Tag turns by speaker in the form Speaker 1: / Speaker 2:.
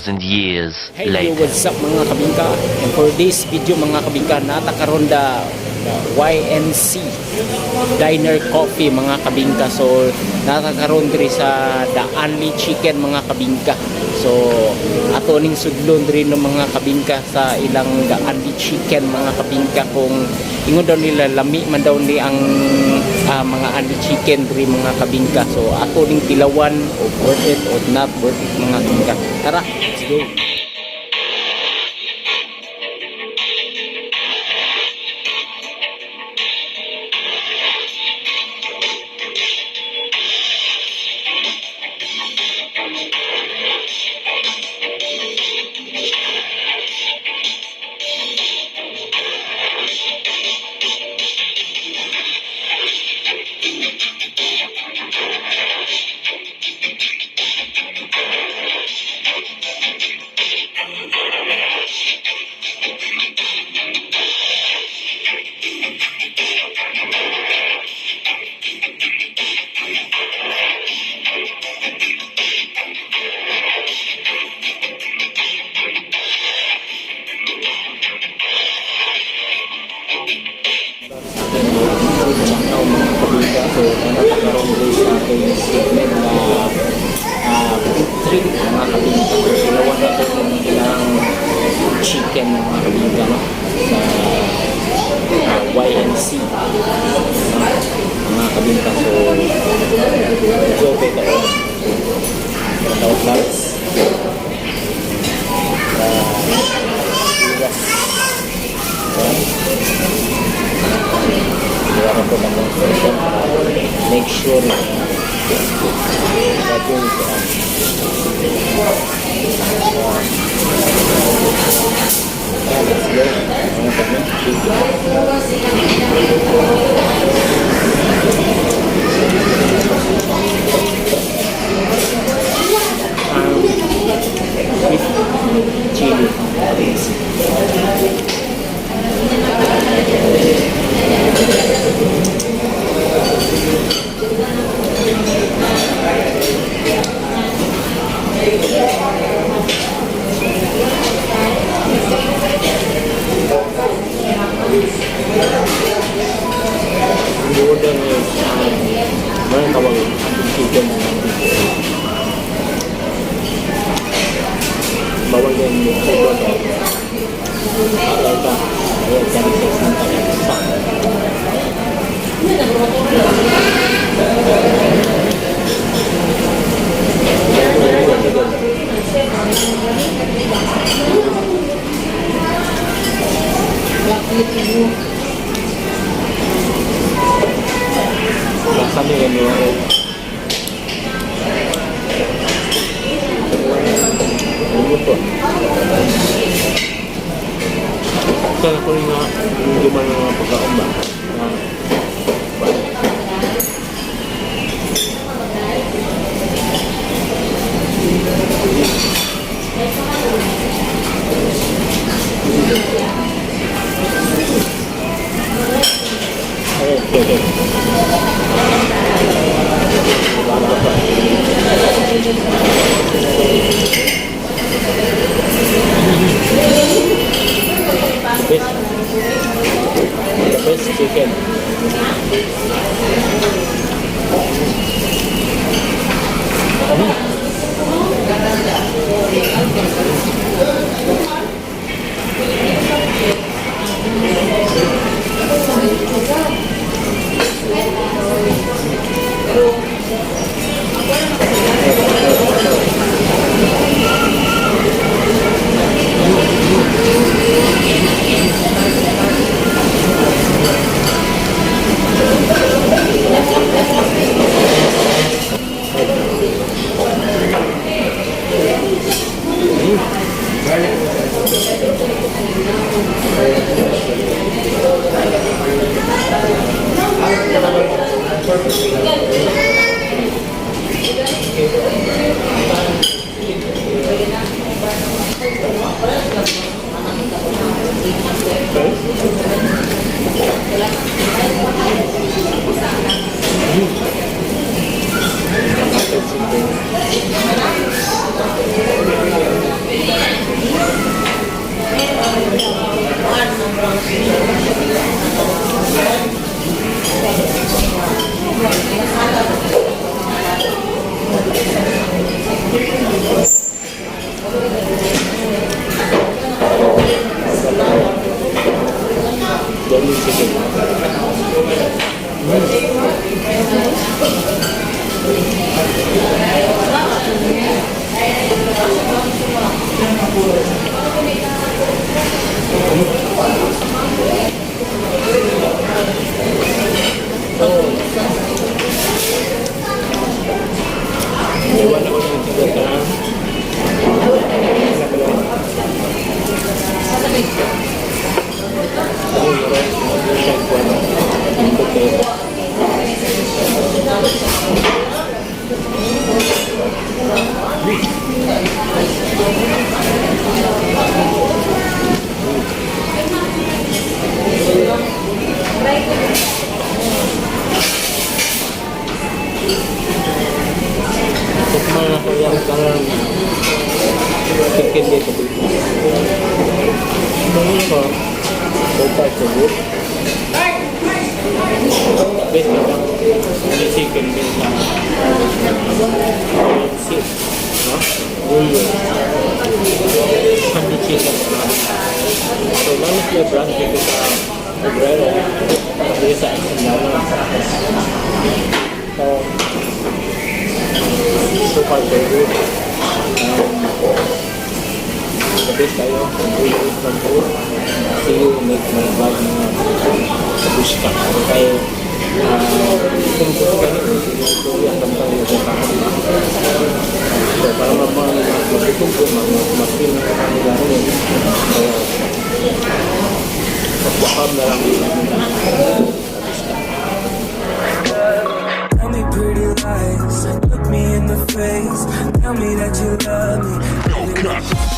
Speaker 1: 2,000 years
Speaker 2: Hey,
Speaker 1: later.
Speaker 2: what's up mga kabingka? And for this video mga kabingka, natakaroon the YNC Diner Coffee mga kabingka. So natakaroon diri sa The Only Chicken mga kabingka. So ato ning sudlon diri no mga kabingka sa ilang The Only Chicken mga kabingka, kung ingon daw nila lami man daw ni ang mga Only Chicken diri mga kabingka. So ato ning tilawan o worth it or not worth it mga kabingka. Tara, let's go. So, natakaroon din sa ating segment na treat mga kabingka. So, ilawan na ito ng ilang chicken mga kabingka, no? Sa YNC mga kabingka. So, joke ito. Ito class. Make sure that yung chili. Order is mana tawag chicken bawang yang dibuat apa ya jadi santai rasanya yang lembut. Kalau kau ingat gimana pagkakamban, the best chicken. Sige. Iwan ako ng tiga ka. Tukman ako yung karang chicken dito. Ano ko? So far so good. Best na lang yung chicken din sa sip. No? Guyo. Honey chicken. So nami siya branch dito sa Obrero. Dito sa Sindalan. So far so good. The best tayo. Guyo from food. See you make my vlog sa Bushka. Kaya kung gusto ka nito, siguro ang kanta yung kanta. So para mag-gutom po, mag-feel na kami gano'n. So, mag-wakab na lang yung
Speaker 1: Tell me pretty lies, look me in the face, tell me that you love me.